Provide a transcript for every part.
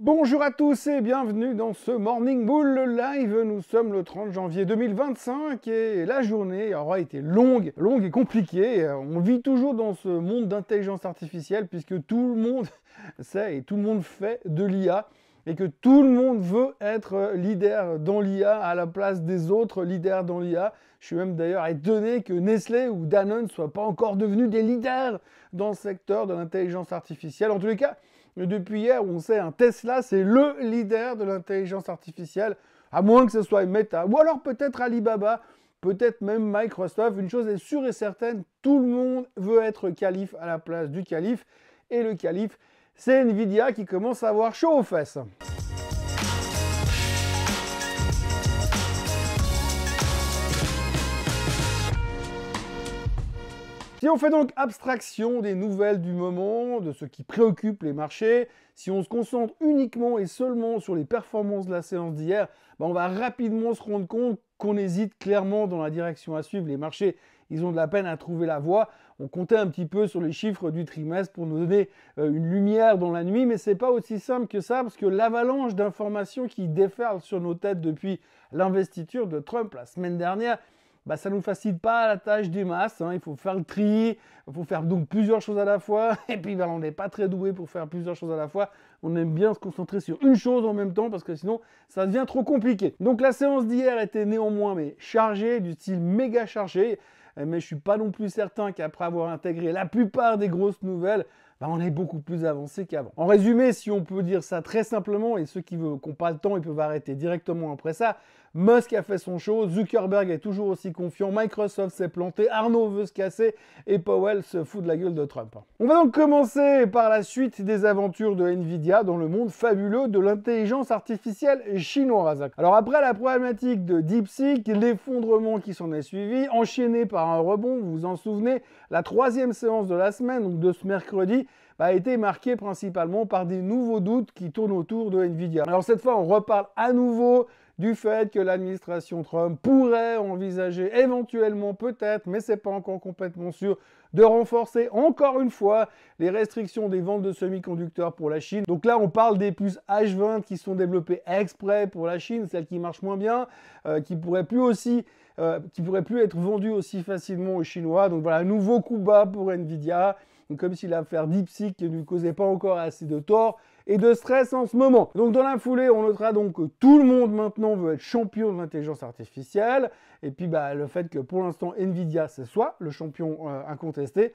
Bonjour à tous et bienvenue dans ce Morning Bull Live. Nous sommes le 30 janvier 2025 et la journée aura été longue et compliquée. On vit toujours dans ce monde d'intelligence artificielle puisque tout le monde sait et tout le monde fait de l'IA et que tout le monde veut être leader dans l'IA à la place des autres leaders dans l'IA. Je suis même d'ailleurs étonné que Nestlé ou Danone ne soient pas encore devenus des leaders dans le secteur de l'intelligence artificielle. En tous les cas, depuis hier, on sait, un Tesla, c'est le leader de l'intelligence artificielle, à moins que ce soit Meta, ou alors peut-être Alibaba, peut-être même Microsoft. Une chose est sûre et certaine, tout le monde veut être calife à la place du calife, et le calife, c'est Nvidia qui commence à avoir chaud aux fesses. Si on fait donc abstraction des nouvelles du moment, de ce qui préoccupe les marchés, si on se concentre uniquement et seulement sur les performances de la séance d'hier, on va rapidement se rendre compte qu'on hésite clairement dans la direction à suivre. Les marchés, ils ont de la peine à trouver la voie. On comptait un petit peu sur les chiffres du trimestre pour nous donner une lumière dans la nuit, mais c'est pas aussi simple que ça, parce que l'avalanche d'informations qui déferlent sur nos têtes depuis l'investiture de Trump la semaine dernière, ça ne nous facilite pas la tâche des masses, il faut faire le tri, il faut faire donc plusieurs choses à la fois, et puis on n'est pas très doué pour faire plusieurs choses à la fois, on aime bien se concentrer sur une chose en même temps, parce que sinon ça devient trop compliqué. Donc la séance d'hier était néanmoins chargée, du style méga chargé, mais je ne suis pas non plus certain qu'après avoir intégré la plupart des grosses nouvelles, on est beaucoup plus avancé qu'avant. En résumé, si on peut dire ça très simplement, et ceux qui n'ont pas le temps, ils peuvent arrêter directement après ça, Musk a fait son show, Zuckerberg est toujours aussi confiant, Microsoft s'est planté, Arnaud veut se casser et Powell se fout de la gueule de Trump. On va donc commencer par la suite des aventures de Nvidia dans le monde fabuleux de l'intelligence artificielle chinoise. Alors après la problématique de DeepSeek, l'effondrement qui s'en est suivi, enchaîné par un rebond, vous vous en souvenez, la troisième séance de la semaine, donc de ce mercredi, a été marquée principalement par des nouveaux doutes qui tournent autour de Nvidia. Alors cette fois, on reparle à nouveau du fait que l'administration Trump pourrait envisager éventuellement, peut-être, mais c'est pas encore complètement sûr, de renforcer encore une fois les restrictions des ventes de semi-conducteurs pour la Chine. Donc là, on parle des puces H20 qui sont développées exprès pour la Chine, celles qui marchent moins bien, qui pourraient plus être vendues aussi facilement aux Chinois. Donc voilà, un nouveau coup bas pour Nvidia, comme si l'affaire DeepSeek ne lui causait pas encore assez de tort et de stress en ce moment. Donc dans la foulée, on notera donc que tout le monde maintenant veut être champion de l'intelligence artificielle, et puis le fait que pour l'instant Nvidia c'est soit le champion incontesté,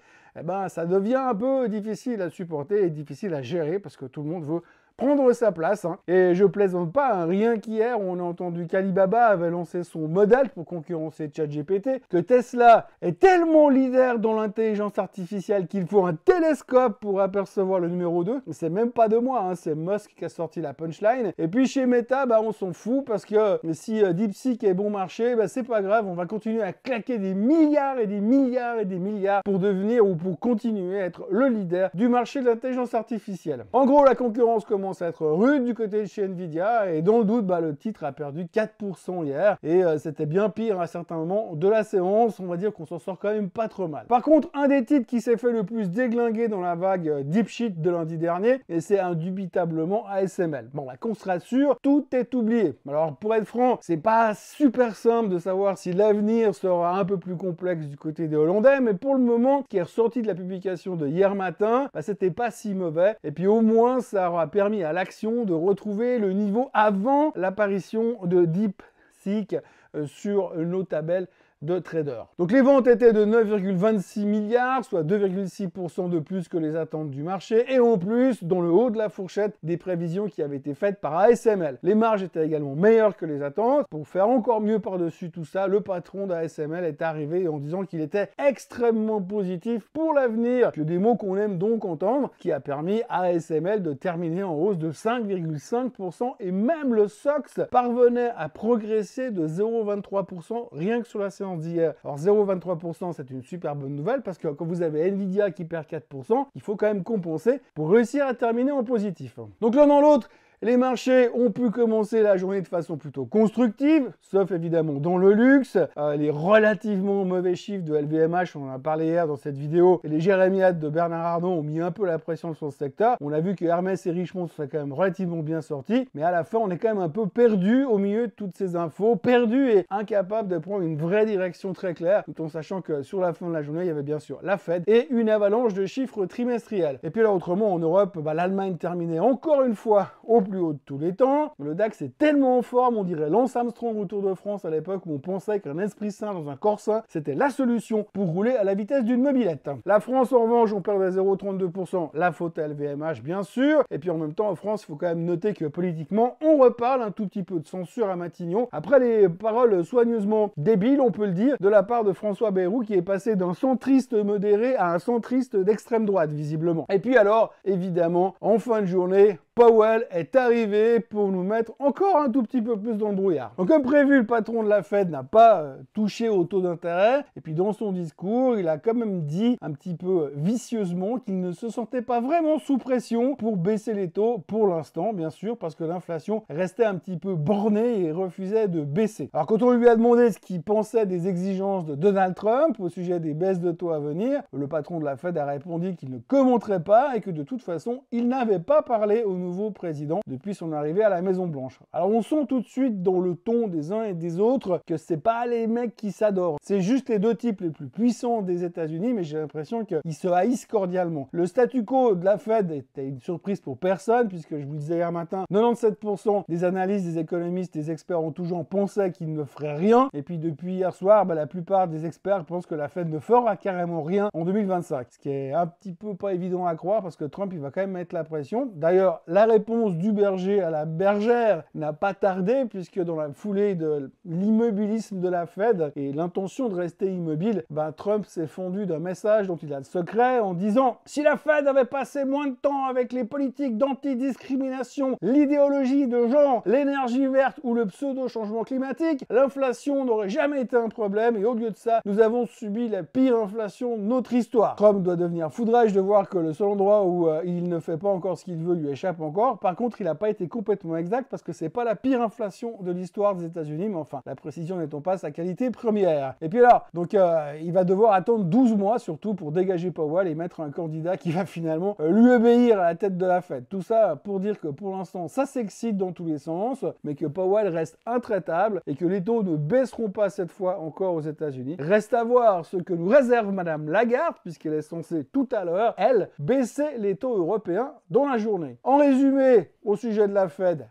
ça devient un peu difficile à supporter et difficile à gérer parce que tout le monde veut prendre sa place. Et je plaisante pas, rien qu'hier, on a entendu qu'Alibaba avait lancé son modèle pour concurrencer ChatGPT, que Tesla est tellement leader dans l'intelligence artificielle qu'il faut un télescope pour apercevoir le numéro 2. C'est même pas de moi, c'est Musk qui a sorti la punchline. Et puis chez Meta, on s'en fout parce que si DeepSeek est bon marché, c'est pas grave, on va continuer à claquer des milliards et des milliards et des milliards pour devenir ou pour continuer à être le leader du marché de l'intelligence artificielle. En gros, la concurrence commence à être rude du côté de chez Nvidia et dans le doute, le titre a perdu 4% hier et c'était bien pire à certains moments de la séance. On va dire qu'on s'en sort quand même pas trop mal. Par contre, un des titres qui s'est fait le plus déglinguer dans la vague DeepSheet de lundi dernier, et c'est indubitablement ASML. Qu'on se rassure, tout est oublié. Alors pour être franc, c'est pas super simple de savoir si l'avenir sera un peu plus complexe du côté des Hollandais, mais pour le moment, ce qui est ressorti de la publication de hier matin, c'était pas si mauvais. Et puis au moins, ça aura permis à l'action de retrouver le niveau avant l'apparition de DeepSeek sur nos tabelles de traders. Donc les ventes étaient de 9,26 milliards, soit 2,6% de plus que les attentes du marché, et en plus, dans le haut de la fourchette des prévisions qui avaient été faites par ASML. Les marges étaient également meilleures que les attentes. Pour faire encore mieux par-dessus tout ça, le patron d'ASML est arrivé en disant qu'il était extrêmement positif pour l'avenir, que des mots qu'on aime donc entendre, qui a permis à ASML de terminer en hausse de 5,5%, et même le SOX parvenait à progresser de 0,23% rien que sur la séance d'hier. Alors 0,23%, c'est une super bonne nouvelle parce que quand vous avez Nvidia qui perd 4%, il faut quand même compenser pour réussir à terminer en positif. Donc l'un dans l'autre, Les marchés ont pu commencer la journée de façon plutôt constructive, sauf évidemment dans le luxe. Les relativement mauvais chiffres de LVMH, on en a parlé hier dans cette vidéo, et les jérémiades de Bernard Arnault ont mis un peu la pression sur ce secteur. On a vu que Hermès et Richemont se sont quand même relativement bien sortis, mais à la fin, on est quand même un peu perdu au milieu de toutes ces infos, perdu et incapable de prendre une vraie direction très claire, tout en sachant que sur la fin de la journée, il y avait bien sûr la Fed et une avalanche de chiffres trimestriels. Et puis là, autrement, en Europe, l'Allemagne terminait encore une fois au plus haut de tous les temps. Le DAX est tellement en forme, on dirait Lance Armstrong au Tour de France à l'époque où on pensait qu'un esprit sain dans un corps sain, c'était la solution pour rouler à la vitesse d'une mobilette. La France, en revanche, on perdait 0,32%, la faute à LVMH, bien sûr. Et puis en même temps, en France, il faut quand même noter que politiquement, on reparle un tout petit peu de censure à Matignon. Après les paroles soigneusement débiles, on peut le dire, de la part de François Bayrou qui est passé d'un centriste modéré à un centriste d'extrême droite, visiblement. Et puis alors, évidemment, en fin de journée, Powell est arrivé pour nous mettre encore un tout petit peu plus dans le brouillard. Donc comme prévu, le patron de la Fed n'a pas touché au taux d'intérêt. Et puis dans son discours, il a quand même dit un petit peu vicieusement qu'il ne se sentait pas vraiment sous pression pour baisser les taux pour l'instant, bien sûr, parce que l'inflation restait un petit peu bornée et refusait de baisser. Alors quand on lui a demandé ce qu'il pensait des exigences de Donald Trump au sujet des baisses de taux à venir, le patron de la Fed a répondu qu'il ne commenterait pas et que de toute façon, il n'avait pas parlé au nouveau président depuis son arrivée à la Maison-Blanche. Alors on sent tout de suite dans le ton des uns et des autres que c'est pas les mecs qui s'adorent. C'est juste les deux types les plus puissants des États-Unis, mais j'ai l'impression qu'ils se haïssent cordialement. Le statu quo de la Fed était une surprise pour personne, puisque je vous le disais hier matin, 97% des analystes, des économistes, des experts ont toujours pensé qu'ils ne feraient rien. Et puis depuis hier soir, la plupart des experts pensent que la Fed ne fera carrément rien en 2025. Ce qui est un petit peu pas évident à croire, parce que Trump, il va quand même mettre la pression. D'ailleurs, la réponse du berger à la bergère n'a pas tardé, puisque dans la foulée de l'immobilisme de la Fed et l'intention de rester immobile, Trump s'est fendu d'un message dont il a le secret en disant « Si la Fed avait passé moins de temps avec les politiques d'antidiscrimination, l'idéologie de genre, l'énergie verte ou le pseudo-changement climatique, l'inflation n'aurait jamais été un problème et au lieu de ça, nous avons subi la pire inflation de notre histoire. » Trump doit devenir foudrage de voir que le seul endroit où il ne fait pas encore ce qu'il veut lui échappe encore. Par contre, il n'a pas été complètement exact parce que c'est pas la pire inflation de l'histoire des États-Unis, mais enfin, la précision n'étant pas sa qualité première. Et puis là, donc il va devoir attendre 12 mois surtout pour dégager Powell et mettre un candidat qui va finalement lui obéir à la tête de la Fed. Tout ça pour dire que pour l'instant, ça s'excite dans tous les sens, mais que Powell reste intraitable et que les taux ne baisseront pas cette fois encore aux États-Unis. Reste à voir ce que nous réserve Madame Lagarde, puisqu'elle est censée tout à l'heure, elle, baisser les taux européens dans la journée. En résumé, au sujet de la Fed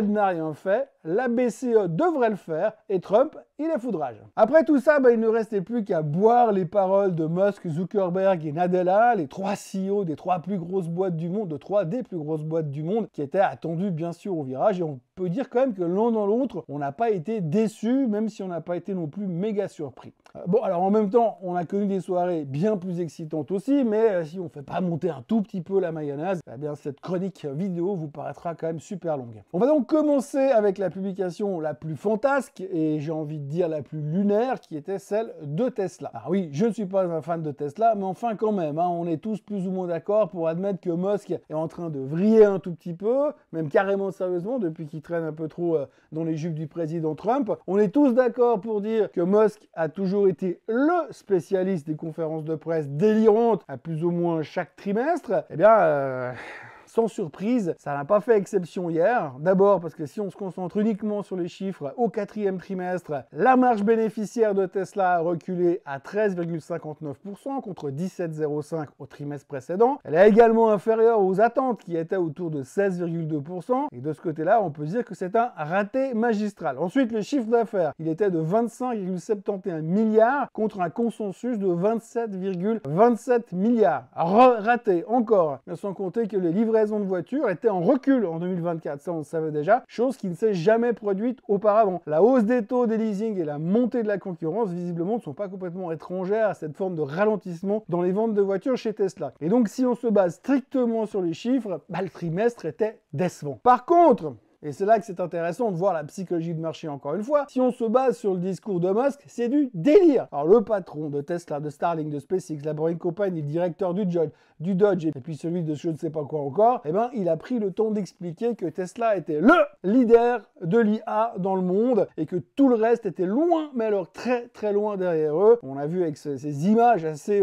n'a rien fait, la BCE devrait le faire, et Trump, il est foudrage. Après tout ça, il ne restait plus qu'à boire les paroles de Musk, Zuckerberg et Nadella, les trois CEO des trois plus grosses boîtes du monde, de trois des plus grosses boîtes du monde, qui étaient attendues bien sûr au virage, et on peut dire quand même que l'un dans l'autre, on n'a pas été déçus, même si on n'a pas été non plus méga surpris. Bon, alors en même temps, on a connu des soirées bien plus excitantes aussi, mais si on ne fait pas monter un tout petit peu la mayonnaise, eh bien cette chronique vidéo vous paraîtra quand même super longue. On va donc commencer avec la publication la plus fantasque, et j'ai envie de dire la plus lunaire, qui était celle de Tesla. Alors oui, je ne suis pas un fan de Tesla, mais enfin quand même, on est tous plus ou moins d'accord pour admettre que Musk est en train de vriller un tout petit peu, même carrément sérieusement, depuis qu'il traîne un peu trop dans les jupes du président Trump. On est tous d'accord pour dire que Musk a toujours été le spécialiste des conférences de presse délirantes à plus ou moins chaque trimestre. Eh bien, sans surprise, ça n'a pas fait exception hier. D'abord parce que si on se concentre uniquement sur les chiffres au quatrième trimestre, la marge bénéficiaire de Tesla a reculé à 13,59% contre 17,05% au trimestre précédent. Elle est également inférieure aux attentes qui étaient autour de 16,2%. Et de ce côté-là, on peut dire que c'est un raté magistral. Ensuite, le chiffre d'affaires, il était de 25,71 milliards contre un consensus de 27,27 milliards. Raté encore, sans compter que les livraisons de voitures était en recul en 2024, ça on le savait déjà, chose qui ne s'est jamais produite auparavant. La hausse des taux des leasing et la montée de la concurrence visiblement ne sont pas complètement étrangères à cette forme de ralentissement dans les ventes de voitures chez Tesla. Et donc si on se base strictement sur les chiffres, le trimestre était décevant. Par contre, Et c'est là que c'est intéressant de voir la psychologie de marché encore une fois. Si on se base sur le discours de Musk, c'est du délire. Alors le patron de Tesla, de Starlink, de SpaceX, la Boring Company, le directeur du Dodge et puis celui de je ne sais pas quoi encore, eh ben, il a pris le temps d'expliquer que Tesla était le leader de l'IA dans le monde et que tout le reste était loin, mais alors très très loin derrière eux. On a vu avec ces images assez,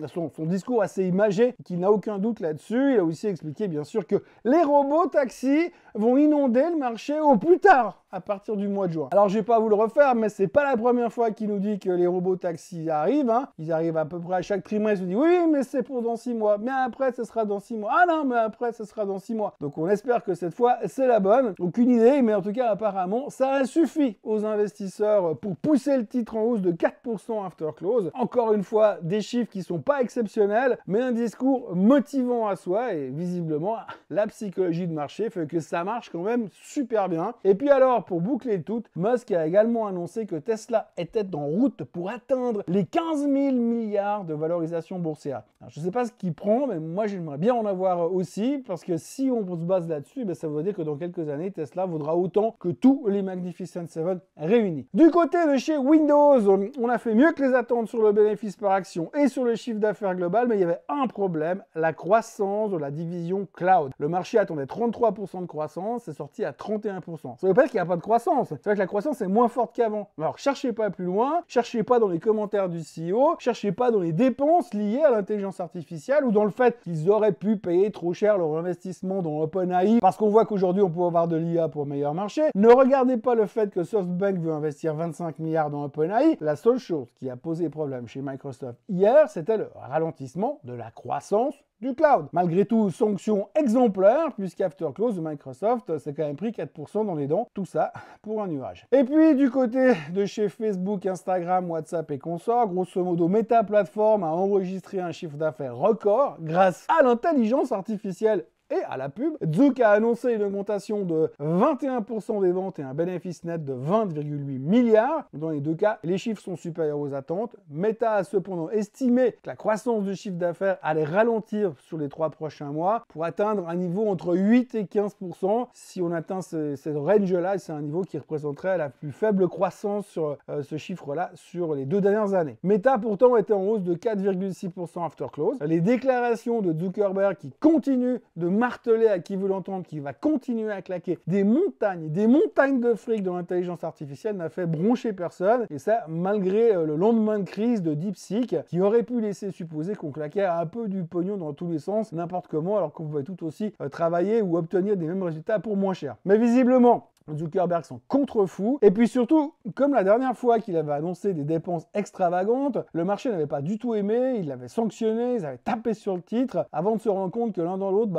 son discours assez imagé, qu'il n'a aucun doute là-dessus. Il a aussi expliqué bien sûr que les robots taxis vont inonder le marché au plus tard, à partir du mois de juin. Alors je vais pas vous le refaire, mais c'est pas la première fois qu'il nous dit que les robots taxis arrivent. Ils arrivent à peu près à chaque trimestre. Il dit oui, mais c'est pour dans 6 mois. Mais après, ce sera dans 6 mois. Ah non, mais après, ce sera dans 6 mois. Donc on espère que cette fois, c'est la bonne. Aucune idée, mais en tout cas, apparemment, ça a suffi aux investisseurs pour pousser le titre en hausse de 4% after close. Encore une fois, des chiffres qui sont pas exceptionnels, mais un discours motivant à soi. Et visiblement, la psychologie de marché fait que ça marche quand même super bien. Et puis alors, pour boucler le tout, Musk a également annoncé que Tesla était en route pour atteindre les 15 000 milliards de valorisation boursière. Alors, je ne sais pas ce qu'il prend, mais moi j'aimerais bien en avoir aussi, parce que si on se base là-dessus, ça veut dire que dans quelques années, Tesla vaudra autant que tous les Magnificent Seven réunis. Du côté de chez Windows, on a fait mieux que les attentes sur le bénéfice par action et sur le chiffre d'affaires global, mais il y avait un problème, la croissance de la division cloud. Le marché attendait 33% de croissance, c'est sorti à 31%. Ça veut pas dire qu'il n'y a pas de croissance, c'est vrai que la croissance est moins forte qu'avant. Alors cherchez pas plus loin, cherchez pas dans les commentaires du CEO, cherchez pas dans les dépenses liées à l'intelligence artificielle ou dans le fait qu'ils auraient pu payer trop cher leur investissement dans OpenAI parce qu'on voit qu'aujourd'hui on peut avoir de l'IA pour meilleur marché. Ne regardez pas le fait que SoftBank veut investir 25 milliards dans OpenAI. La seule chose qui a posé problème chez Microsoft hier, c'était le ralentissement de la croissance du cloud. Malgré tout, sanction exemplaire, puisqu'after close de Microsoft s'est quand même pris 4% dans les dents, tout ça pour un nuage. Et puis du côté de chez Facebook, Instagram, WhatsApp et consorts, grosso modo Meta Platform a enregistré un chiffre d'affaires record grâce à l'intelligence artificielle et à la pub. Zuck a annoncé une augmentation de 21% des ventes et un bénéfice net de 20,8 milliards. Dans les deux cas, les chiffres sont supérieurs aux attentes. Meta a cependant estimé que la croissance du chiffre d'affaires allait ralentir sur les 3 prochains mois pour atteindre un niveau entre 8 et 15%. Si on atteint cette range-là, c'est un niveau qui représenterait la plus faible croissance sur ce chiffre-là sur les 2 dernières années. Meta pourtant était en hausse de 4,6% after close. Les déclarations de Zuckerberg qui continuent de marteler à qui veut l'entendre, qui va continuer à claquer des montagnes de fric dans l'intelligence artificielle n'a fait broncher personne. Et ça, malgré le lendemain de crise de DeepSeek, qui aurait pu laisser supposer qu'on claquait un peu du pognon dans tous les sens, n'importe comment, alors qu'on pouvait tout aussi travailler ou obtenir des mêmes résultats pour moins cher. Mais visiblement, Zuckerberg s'en contrefou. Et puis surtout, comme la dernière fois qu'il avait annoncé des dépenses extravagantes, le marché n'avait pas du tout aimé, il l'avait sanctionné, ils avaient tapé sur le titre, avant de se rendre compte que l'un dans l'autre,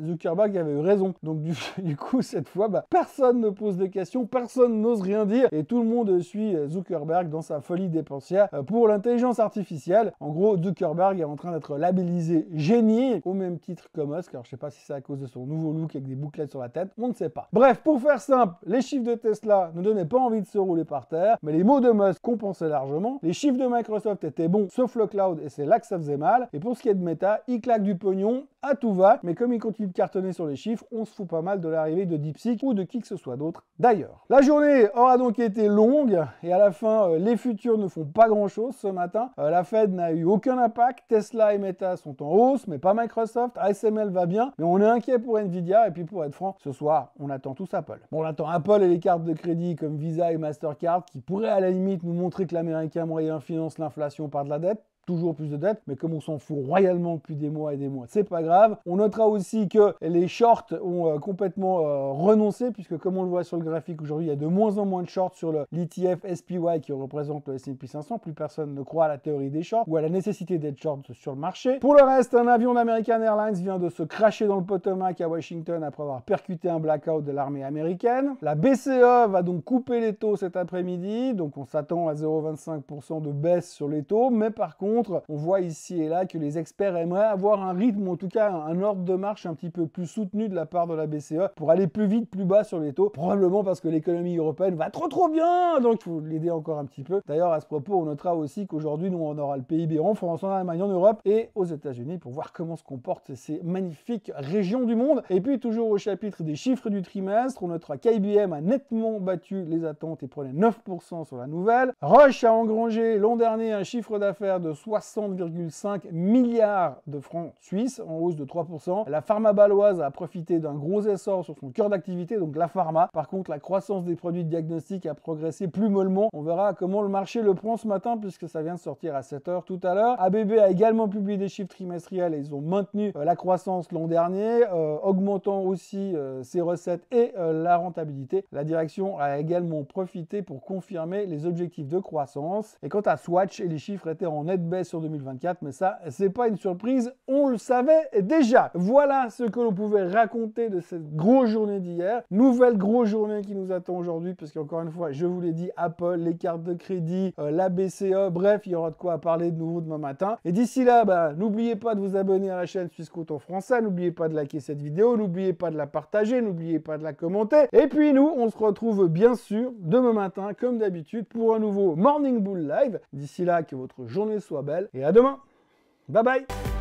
Zuckerberg avait eu raison. Donc du coup, cette fois, personne ne pose de questions, personne n'ose rien dire, et tout le monde suit Zuckerberg dans sa folie dépensière pour l'intelligence artificielle. En gros, Zuckerberg est en train d'être labellisé génie, au même titre que Musk. Alors je sais pas si c'est à cause de son nouveau look avec des bouclettes sur la tête, on ne sait pas. Bref, pour faire ça, les chiffres de Tesla ne donnaient pas envie de se rouler par terre, mais les mots de Musk compensaient largement. Les chiffres de Microsoft étaient bons, sauf le cloud, et c'est là que ça faisait mal. Et pour ce qui est de Meta, il claque du pognon à tout va, mais comme il continue de cartonner sur les chiffres, on se fout pas mal de l'arrivée de DeepSeek ou de qui que ce soit d'autre d'ailleurs. La journée aura donc été longue, et à la fin, les futurs ne font pas grand-chose ce matin. La Fed n'a eu aucun impact, Tesla et Meta sont en hausse, mais pas Microsoft, ASML va bien, mais on est inquiet pour Nvidia, et puis pour être franc, ce soir, on attend tous Apple. Bon, on attend Apple et les cartes de crédit comme Visa et Mastercard qui pourraient à la limite nous montrer que l'Américain moyen finance l'inflation par de la dette. Toujours plus de dettes, mais comme on s'en fout royalement depuis des mois et des mois, c'est pas grave. On notera aussi que les shorts ont complètement renoncé, puisque comme on le voit sur le graphique aujourd'hui, il y a de moins en moins de shorts sur l'ETF SPY qui représente le S&P 500. Plus personne ne croit à la théorie des shorts ou à la nécessité d'être short sur le marché. Pour le reste, un avion d'American Airlines vient de se cracher dans le Potomac à Washington après avoir percuté un blackout de l'armée américaine. La BCE va donc couper les taux cet après-midi, donc on s'attend à 0,25% de baisse sur les taux, mais par contre, contre, on voit ici et là que les experts aimeraient avoir un rythme, ou en tout cas un ordre de marche un petit peu plus soutenu de la part de la BCE pour aller plus vite, plus bas sur les taux, probablement parce que l'économie européenne va trop bien, donc il faut l'aider encore un petit peu. D'ailleurs, à ce propos, on notera aussi qu'aujourd'hui, nous, on aura le PIB en France, en Allemagne, en Europe et aux États-Unis pour voir comment se comportent ces magnifiques régions du monde. Et puis, toujours au chapitre des chiffres du trimestre, on notera qu'IBM a nettement battu les attentes et prenait 9% sur la nouvelle. Roche a engrangé l'an dernier un chiffre d'affaires de 60,5 milliards de francs suisses, en hausse de 3%. La pharma baloise a profité d'un gros essor sur son cœur d'activité, donc la pharma. Par contre, la croissance des produits de diagnostic a progressé plus mollement. On verra comment le marché le prend ce matin, puisque ça vient de sortir à 7h tout à l'heure. ABB a également publié des chiffres trimestriels et ils ont maintenu la croissance l'an dernier, augmentant aussi ses recettes et la rentabilité. La direction a également profité pour confirmer les objectifs de croissance. Et quant à Swatch, les chiffres étaient en nette baisse sur 2024, mais ça, c'est pas une surprise, on le savait déjà. Voilà ce que l'on pouvait raconter de cette grosse journée d'hier. Nouvelle grosse journée qui nous attend aujourd'hui, parce qu'encore une fois, je vous l'ai dit, Apple, les cartes de crédit, la BCE, bref, il y aura de quoi parler de nouveau demain matin. Et d'ici là, n'oubliez pas de vous abonner à la chaîne Swissquote en français, n'oubliez pas de liker cette vidéo, n'oubliez pas de la partager, n'oubliez pas de la commenter. Et puis nous, on se retrouve bien sûr demain matin, comme d'habitude, pour un nouveau Morning Bull Live. D'ici là, que votre journée soit belle et à demain. Bye bye.